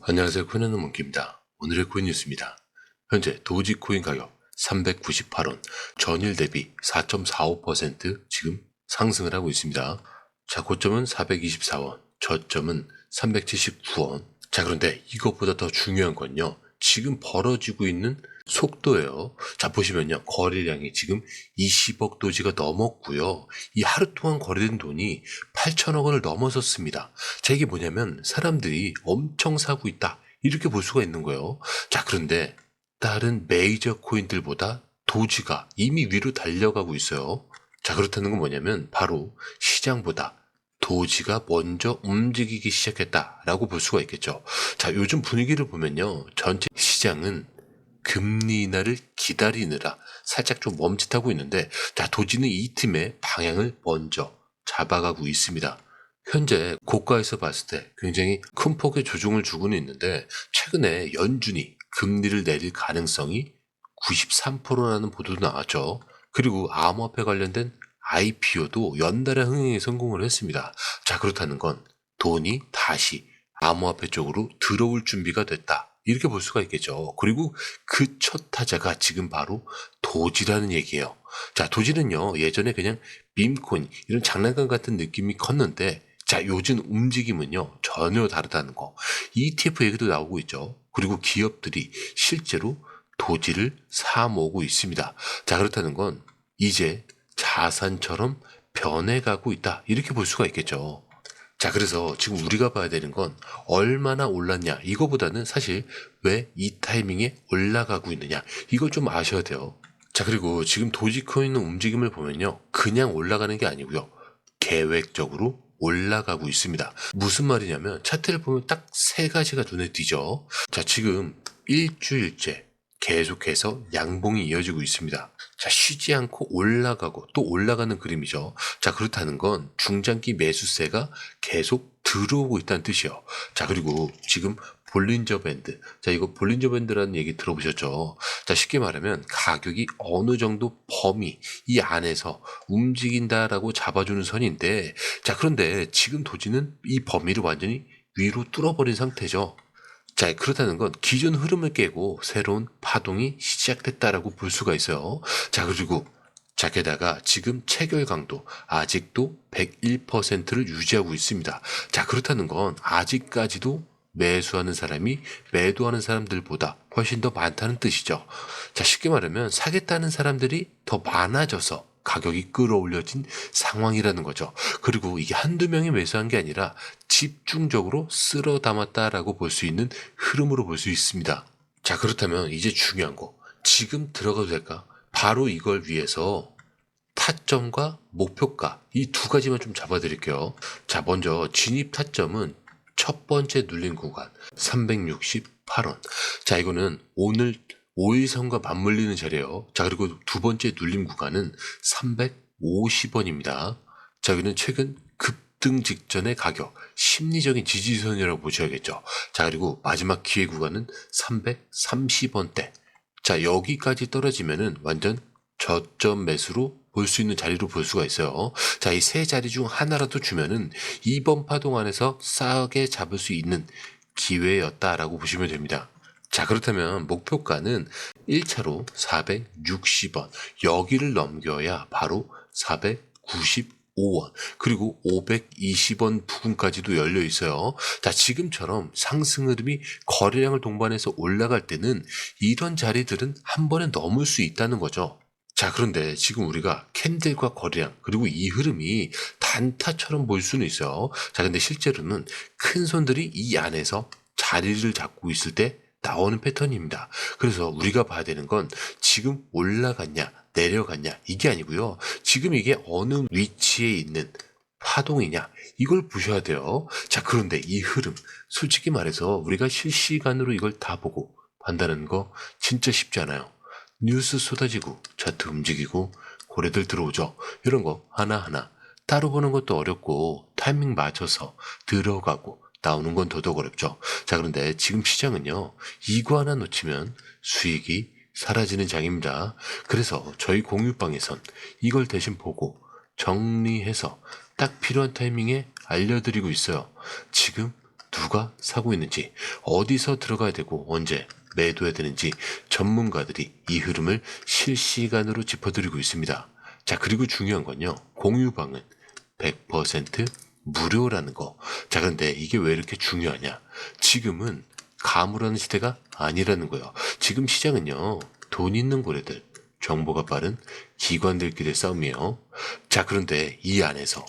안녕하세요. 코인하는 몽키입니다. 오늘의 코인 뉴스입니다. 현재 도지코인 가격 398원, 전일 대비 4.45% 지금 상승을 하고 있습니다. 자, 고점은 424원, 저점은 379원. 자, 그런데 이것보다 더 중요한 건요, 지금 벌어지고 있는 속도예요. 자, 보시면요, 거래량이 지금 20억 도지가 넘었고요. 이 하루 동안 거래된 돈이 8천억 원을 넘어섰습니다. 자, 이게 뭐냐면 사람들이 엄청 사고 있다, 이렇게 볼 수가 있는 거예요. 자, 그런데 다른 메이저 코인들보다 도지가 이미 위로 달려가고 있어요. 자, 그렇다는 건 뭐냐면 바로 시장보다 도지가 먼저 움직이기 시작했다라고 볼 수가 있겠죠. 자, 요즘 분위기를 보면요, 전체 시장은 금리 인하를 기다리느라 살짝 좀 멈칫하고 있는데, 자, 도지는 이 팀의 방향을 먼저 잡아가고 있습니다. 현재 고가에서 봤을 때 굉장히 큰 폭의 조정을 주고는 있는데, 최근에 연준이 금리를 내릴 가능성이 93%라는 보도도 나왔죠. 그리고 암호화폐 관련된 IPO도 연달아 흥행에 성공을 했습니다. 자, 그렇다는 건 돈이 다시 암호화폐 쪽으로 들어올 준비가 됐다, 이렇게 볼 수가 있겠죠. 그리고 그 첫 타자가 지금 바로 도지라는 얘기예요. 자, 도지는요, 예전에 그냥 밈코인 이런 장난감 같은 느낌이 컸는데, 자, 요즘 움직임은요 전혀 다르다는 거. ETF 얘기도 나오고 있죠. 그리고 기업들이 실제로 도지를 사 모으고 있습니다. 자, 그렇다는 건 이제 자산처럼 변해가고 있다, 이렇게 볼 수가 있겠죠. 자, 그래서 지금 우리가 봐야 되는 건 얼마나 올랐냐, 이거보다는 사실 왜 이 타이밍에 올라가고 있느냐, 이걸 좀 아셔야 돼요. 자, 그리고 지금 도지코인의 움직임을 보면요, 그냥 올라가는 게 아니고요, 계획적으로 올라가고 있습니다. 무슨 말이냐면 차트를 보면 딱 세 가지가 눈에 띄죠. 자, 지금 일주일째 계속해서 양봉이 이어지고 있습니다. 자, 쉬지 않고 올라가고 또 올라가는 그림이죠. 자, 그렇다는 건 중장기 매수세가 계속 들어오고 있다는 뜻이요. 자, 그리고 지금 볼린저 밴드. 자, 이거 볼린저 밴드라는 얘기 들어보셨죠? 자, 쉽게 말하면 가격이 어느 정도 범위 이 안에서 움직인다라고 잡아주는 선인데, 자, 그런데 지금 도지는 이 범위를 완전히 위로 뚫어버린 상태죠. 자, 그렇다는 건 기존 흐름을 깨고 새로운 파동이 시작됐다라고 볼 수가 있어요. 자, 그리고 자, 게다가 지금 체결 강도 아직도 101%를 유지하고 있습니다. 자, 그렇다는 건 아직까지도 매수하는 사람이 매도하는 사람들보다 훨씬 더 많다는 뜻이죠. 자, 쉽게 말하면 사겠다는 사람들이 더 많아져서 가격이 끌어올려진 상황이라는 거죠. 그리고 이게 한두 명이 매수한 게 아니라 집중적으로 쓸어 담았다라고 볼 수 있는 흐름으로 볼 수 있습니다. 자, 그렇다면 이제 중요한 거, 지금 들어가도 될까? 바로 이걸 위해서 타점과 목표가 이 두 가지만 좀 잡아드릴게요. 자, 먼저 진입 타점은 첫 번째 눌린 구간 368원. 자, 이거는 오늘 5일선과 맞물리는 자리예요. 자, 그리고 두 번째 눌림 구간은 350원입니다. 자, 여기는 최근 급등 직전의 가격, 심리적인 지지선이라고 보셔야겠죠. 자, 그리고 마지막 기회 구간은 330원대. 자, 여기까지 떨어지면은 완전 저점 매수로 볼 수 있는 자리로 볼 수가 있어요. 자, 이 세 자리 중 하나라도 주면은 이번 파동 안에서 싸게 잡을 수 있는 기회였다라고 보시면 됩니다. 자, 그렇다면 목표가는 1차로 460원, 여기를 넘겨야 바로 495원, 그리고 520원 부근까지도 열려 있어요. 자, 지금처럼 상승 흐름이 거래량을 동반해서 올라갈 때는 이런 자리들은 한 번에 넘을 수 있다는 거죠. 자, 그런데 지금 우리가 캔들과 거래량 그리고 이 흐름이 단타처럼 보일 수는 있어요. 자, 근데 실제로는 큰 손들이 이 안에서 자리를 잡고 있을 때 나오는 패턴입니다. 그래서 우리가 봐야 되는 건 지금 올라갔냐 내려갔냐 이게 아니고요, 지금 이게 어느 위치에 있는 파동이냐 이걸 보셔야 돼요. 자, 그런데 이 흐름 솔직히 말해서 우리가 실시간으로 이걸 다 보고 판단하는 거 진짜 쉽지 않아요. 뉴스 쏟아지고 차트 움직이고 고래들 들어오죠. 이런 거 하나하나 따로 보는 것도 어렵고 타이밍 맞춰서 들어가고 나오는 건 더더욱 어렵죠. 자, 그런데 지금 시장은요, 이거 하나 놓치면 수익이 사라지는 장입니다. 그래서 저희 공유방에선 이걸 대신 보고 정리해서 딱 필요한 타이밍에 알려드리고 있어요. 지금 누가 사고 있는지, 어디서 들어가야 되고 언제 매도해야 되는지 전문가들이 이 흐름을 실시간으로 짚어드리고 있습니다. 자, 그리고 중요한 건요. 공유방은 100% 무료라는 거. 자, 그런데 이게 왜 이렇게 중요하냐? 지금은 가물하는 시대가 아니라는 거예요. 지금 시장은요. 돈 있는 고래들, 정보가 빠른 기관들끼리의 싸움이에요. 자, 그런데 이 안에서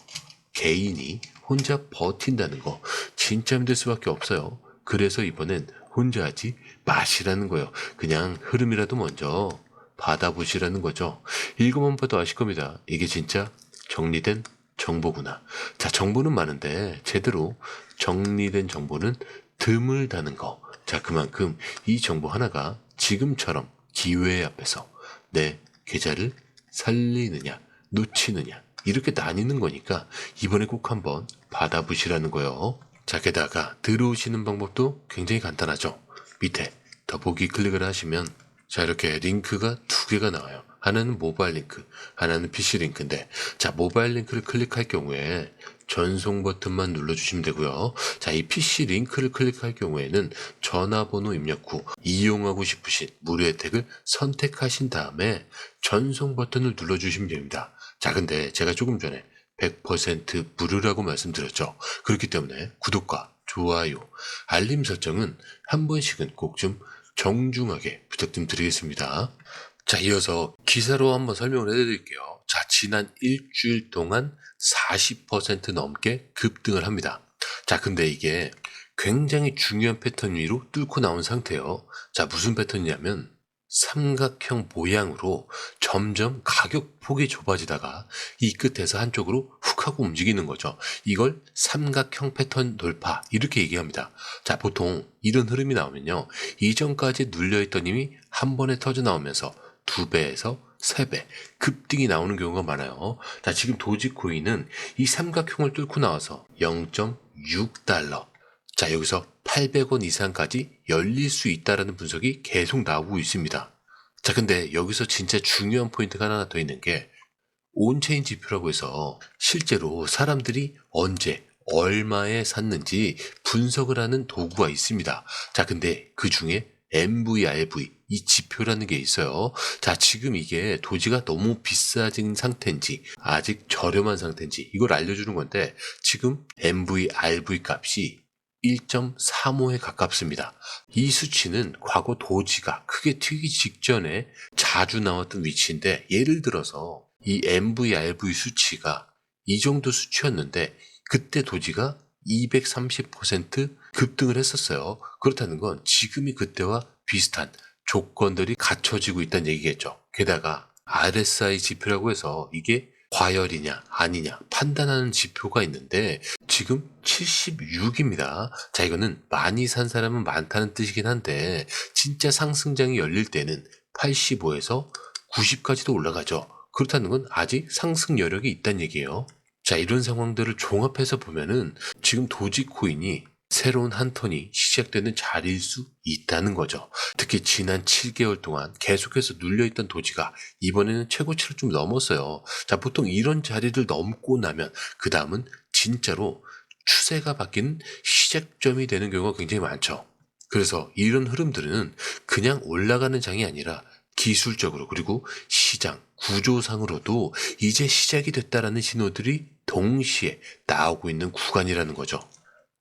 개인이 혼자 버틴다는 거 진짜 힘들 수밖에 없어요. 그래서 이번엔 혼자 하지 마시라는 거예요. 그냥 흐름이라도 먼저 받아보시라는 거죠. 읽어만 봐도 아실 겁니다. 이게 진짜 정리된 정보구나. 자, 정보는 많은데 제대로 정리된 정보는 드물다는 거. 자, 그만큼 이 정보 하나가 지금처럼 기회 앞에서 내 계좌를 살리느냐 놓치느냐 이렇게 나뉘는 거니까 이번에 꼭 한번 받아보시라는 거예요. 자, 게다가 들어오시는 방법도 굉장히 간단하죠. 밑에 더보기 클릭을 하시면 자, 이렇게 링크가 두 개가 나와요. 하나는 모바일 링크, 하나는 PC 링크인데, 자, 모바일 링크를 클릭할 경우에 전송 버튼만 눌러주시면 되고요. 자, 이 PC 링크를 클릭할 경우에는 전화번호 입력 후 이용하고 싶으신 무료 혜택을 선택하신 다음에 전송 버튼을 눌러주시면 됩니다. 자, 근데 제가 조금 전에 100% 무료라고 말씀드렸죠. 그렇기 때문에 구독과 좋아요, 알림 설정은 한 번씩은 꼭 좀 정중하게 부탁 좀 드리겠습니다. 자, 이어서 기사로 한번 설명을 해드릴게요. 자, 지난 일주일 동안 40% 넘게 급등을 합니다. 자, 근데 이게 굉장히 중요한 패턴 위로 뚫고 나온 상태예요. 자, 무슨 패턴이냐면 삼각형 모양으로 점점 가격 폭이 좁아지다가 이 끝에서 한쪽으로 훅 하고 움직이는 거죠. 이걸 삼각형 패턴 돌파 이렇게 얘기합니다. 자, 보통 이런 흐름이 나오면요. 이전까지 눌려있던 힘이 한 번에 터져 나오면서 2배에서 3배 급등이 나오는 경우가 많아요. 자, 지금 도지코인은 이 삼각형을 뚫고 나와서 0.6달러. 자, 여기서 800원 이상까지 열릴 수 있다는 분석이 계속 나오고 있습니다. 자, 근데 여기서 진짜 중요한 포인트가 하나 더 있는 게 온체인 지표라고 해서 실제로 사람들이 언제 얼마에 샀는지 분석을 하는 도구가 있습니다. 자, 근데 그 중에 MVRV 이 지표라는 게 있어요. 자, 지금 이게 도지가 너무 비싸진 상태인지 아직 저렴한 상태인지 이걸 알려주는 건데 지금 MVRV 값이 1.35에 가깝습니다. 이 수치는 과거 도지가 크게 튀기 직전에 자주 나왔던 위치인데 예를 들어서 이 MVRV 수치가 이 정도 수치였는데 그때 도지가 230% 급등을 했었어요. 그렇다는 건 지금이 그때와 비슷한 조건들이 갖춰지고 있다는 얘기겠죠. 게다가 RSI 지표라고 해서 이게 과열이냐 아니냐 판단하는 지표가 있는데 지금 76입니다. 자, 이거는 많이 산 사람은 많다는 뜻이긴 한데 진짜 상승장이 열릴 때는 85에서 90까지도 올라가죠. 그렇다는 건 아직 상승 여력이 있다는 얘기예요. 자, 이런 상황들을 종합해서 보면은 지금 도지코인이 새로운 한 턴이 시작되는 자리일 수 있다는 거죠. 특히 지난 7개월 동안 계속해서 눌려있던 도지가 이번에는 최고치를 좀 넘었어요. 자, 보통 이런 자리를 넘고 나면 그 다음은 진짜로 추세가 바뀌는 시작점이 되는 경우가 굉장히 많죠. 그래서 이런 흐름들은 그냥 올라가는 장이 아니라 기술적으로 그리고 시장 구조상으로도 이제 시작이 됐다라는 신호들이 동시에 나오고 있는 구간이라는 거죠.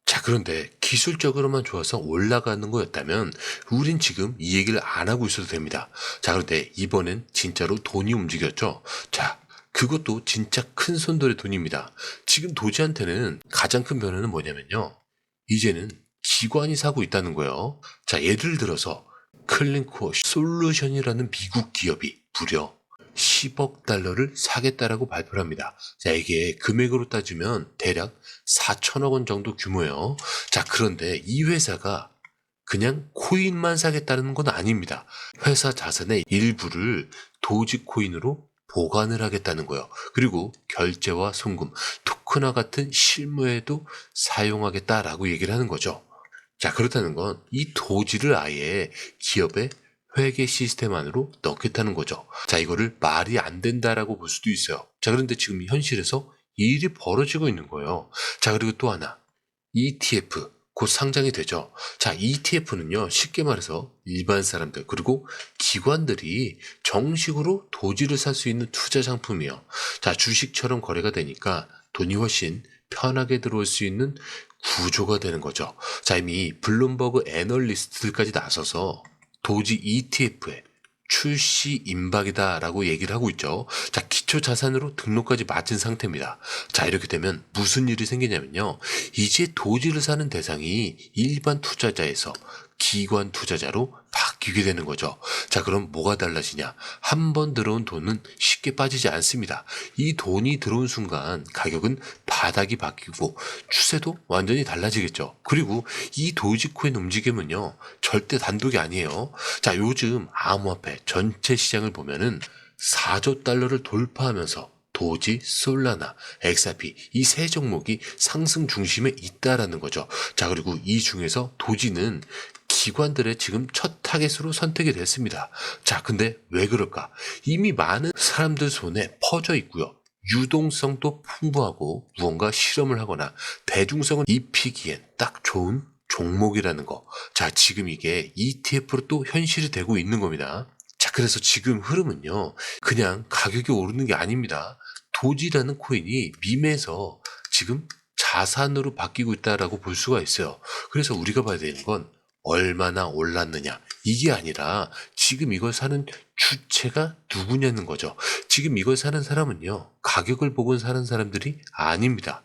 자, 그런데 기술적으로만 좋아서 올라가는 거였다면 우린 지금 이 얘기를 안 하고 있어도 됩니다. 자, 그런데 이번엔 진짜로 돈이 움직였죠. 자, 그것도 진짜 큰 손들의 돈입니다. 지금 도지한테는 가장 큰 변화는 뭐냐면요. 이제는 기관이 사고 있다는 거예요. 자, 예를 들어서 클린코어 솔루션이라는 미국 기업이 무려 10억 달러를 사겠다라고 발표를 합니다. 자, 이게 금액으로 따지면 대략 4천억 원 정도 규모예요. 자, 그런데 이 회사가 그냥 코인만 사겠다는 건 아닙니다. 회사 자산의 일부를 도지코인으로 보관을 하겠다는 거예요. 그리고 결제와 송금, 토큰화 같은 실무에도 사용하겠다라고 얘기를 하는 거죠. 자, 그렇다는 건 이 도지를 아예 기업의 회계 시스템 안으로 넣겠다는 거죠. 자, 이거를 말이 안 된다라고 볼 수도 있어요. 자, 그런데 지금 현실에서 이 일이 벌어지고 있는 거예요. 자, 그리고 또 하나. ETF, 곧 상장이 되죠. 자, ETF는요, 쉽게 말해서 일반 사람들, 그리고 기관들이 정식으로 도지를 살 수 있는 투자 상품이에요. 자, 주식처럼 거래가 되니까 돈이 훨씬 편하게 들어올 수 있는 구조가 되는 거죠. 자, 이미 블룸버그 애널리스트들까지 나서서 도지 ETF에 출시 임박이다라고 얘기를 하고 있죠. 자, 기초 자산으로 등록까지 마친 상태입니다. 자, 이렇게 되면 무슨 일이 생기냐면요. 이제 도지를 사는 대상이 일반 투자자에서 기관 투자자로 바뀌게 되는 거죠. 자, 그럼 뭐가 달라지냐? 한 번 들어온 돈은 쉽게 빠지지 않습니다. 이 돈이 들어온 순간 가격은 바닥이 바뀌고 추세도 완전히 달라지겠죠. 그리고 이 도지코인 움직임은요, 절대 단독이 아니에요. 자, 요즘 암호화폐 전체 시장을 보면은 4조 달러를 돌파하면서 도지, 솔라나, XRP 이 세 종목이 상승 중심에 있다라는 거죠. 자, 그리고 이 중에서 도지는 기관들의 지금 첫 타겟으로 선택이 됐습니다. 자, 근데 왜 그럴까? 이미 많은 사람들 손에 퍼져 있고요. 유동성도 풍부하고 무언가 실험을 하거나 대중성을 입히기엔 딱 좋은 종목이라는 거. 자, 지금 이게 ETF로 또 현실이 되고 있는 겁니다. 자, 그래서 지금 흐름은요, 그냥 가격이 오르는 게 아닙니다. 도지라는 코인이 밈에서 지금 자산으로 바뀌고 있다라고 볼 수가 있어요. 그래서 우리가 봐야 되는 건 얼마나 올랐느냐, 이게 아니라 지금 이걸 사는 주체가 누구냐는 거죠. 지금 이걸 사는 사람은요, 가격을 보고 사는 사람들이 아닙니다.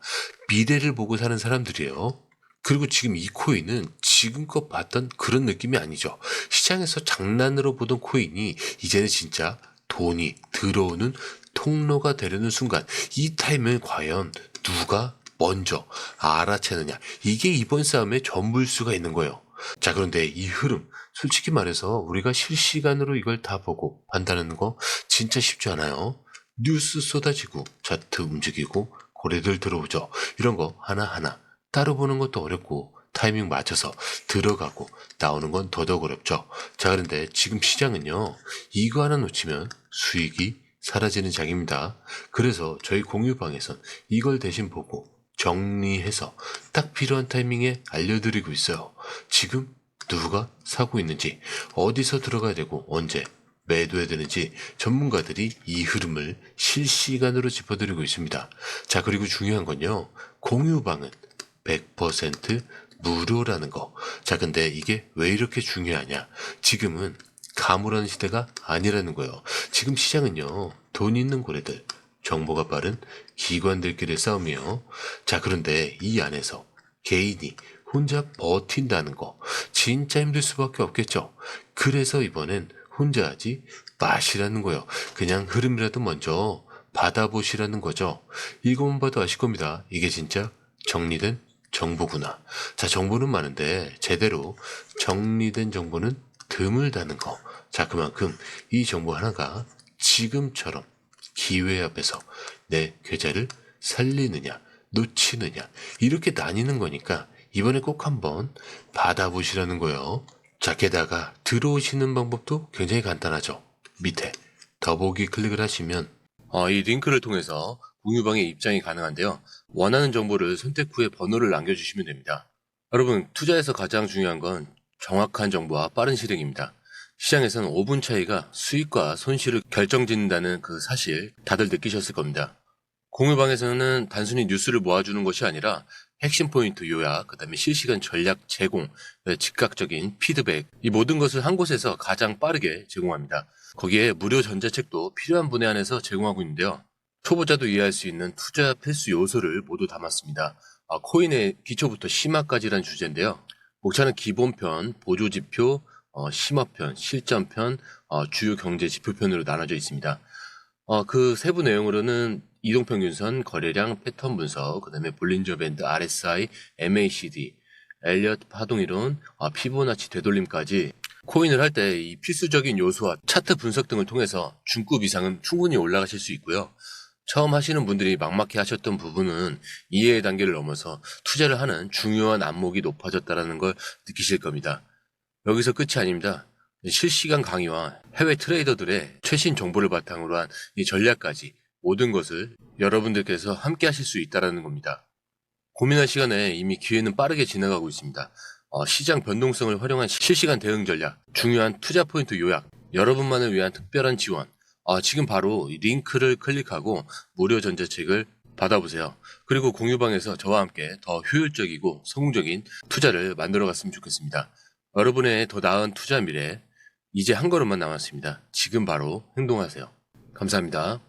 미래를 보고 사는 사람들이에요. 그리고 지금 이 코인은 지금껏 봤던 그런 느낌이 아니죠. 시장에서 장난으로 보던 코인이 이제는 진짜 돈이 들어오는 통로가 되려는 순간, 이 타임을 과연 누가 먼저 알아채느냐, 이게 이번 싸움의 전부일 수가 있는 거예요. 자, 그런데 이 흐름, 솔직히 말해서 우리가 실시간으로 이걸 다 보고 판단하는 거 진짜 쉽지 않아요. 뉴스 쏟아지고 차트 움직이고 고래들 들어오죠. 이런 거 하나하나 따로 보는 것도 어렵고 타이밍 맞춰서 들어가고 나오는 건 더더욱 어렵죠. 자, 그런데 지금 시장은요, 이거 하나 놓치면 수익이 사라지는 장입니다. 그래서 저희 공유방에선 이걸 대신 보고 정리해서 딱 필요한 타이밍에 알려드리고 있어요. 지금 누가 사고 있는지, 어디서 들어가야 되고 언제 매도해야 되는지 전문가들이 이 흐름을 실시간으로 짚어드리고 있습니다. 자, 그리고 중요한 건요, 공유방은 100% 무료라는 거. 자, 근데 이게 왜 이렇게 중요하냐? 지금은 가물한 시대가 아니라는 거예요. 지금 시장은요, 돈 있는 고래들, 정보가 빠른 기관들끼리의 싸움이에요. 자, 그런데 이 안에서 개인이 혼자 버틴다는 거 진짜 힘들 수밖에 없겠죠. 그래서 이번엔 혼자 하지 마시라는 거예요. 그냥 흐름이라도 먼저 받아보시라는 거죠. 이것만 봐도 아실 겁니다. 이게 진짜 정리된 정보구나. 자, 정보는 많은데 제대로 정리된 정보는 드물다는 거. 자, 그만큼 이 정보 하나가 지금처럼 기회 앞에서 내 계좌를 살리느냐 놓치느냐 이렇게 나뉘는 거니까 이번에 꼭 한번 받아보시라는 거예요. 자, 게다가 들어오시는 방법도 굉장히 간단하죠. 밑에 더보기 클릭을 하시면 이 링크를 통해서 공유방에 입장이 가능한데요. 원하는 정보를 선택 후에 번호를 남겨주시면 됩니다. 여러분, 투자에서 가장 중요한 건 정확한 정보와 빠른 실행입니다. 시장에서는 5분 차이가 수익과 손실을 결정짓는다는 그 사실 다들 느끼셨을 겁니다. 공유방에서는 단순히 뉴스를 모아주는 것이 아니라 핵심 포인트 요약, 그 다음에 실시간 전략 제공, 즉각적인 피드백, 이 모든 것을 한 곳에서 가장 빠르게 제공합니다. 거기에 무료 전자책도 필요한 분에 한해서 제공하고 있는데요. 초보자도 이해할 수 있는 투자 필수 요소를 모두 담았습니다. 코인의 기초부터 심화까지란 주제인데요. 목차는 기본편, 보조지표, 심화편, 실전편, 주요 경제 지표편으로 나눠져 있습니다. 그 세부 내용으로는 이동평균선, 거래량, 패턴 분석, 그 다음에 볼린저 밴드, RSI, MACD, 엘리엇 파동이론, 피보나치 되돌림까지 코인을 할 때 이 필수적인 요소와 차트 분석 등을 통해서 중급 이상은 충분히 올라가실 수 있고요. 처음 하시는 분들이 막막해 하셨던 부분은 이해의 단계를 넘어서 투자를 하는 중요한 안목이 높아졌다는 걸 느끼실 겁니다. 여기서 끝이 아닙니다. 실시간 강의와 해외 트레이더들의 최신 정보를 바탕으로 한 이 전략까지 모든 것을 여러분들께서 함께 하실 수 있다는 겁니다. 고민할 시간에 이미 기회는 빠르게 지나가고 있습니다. 시장 변동성을 활용한 실시간 대응 전략, 중요한 투자 포인트 요약, 여러분만을 위한 특별한 지원. 지금 바로 이 링크를 클릭하고 무료 전자책을 받아보세요. 그리고 공유방에서 저와 함께 더 효율적이고 성공적인 투자를 만들어 갔으면 좋겠습니다. 여러분의 더 나은 투자 미래, 이제 한 걸음만 남았습니다. 지금 바로 행동하세요. 감사합니다.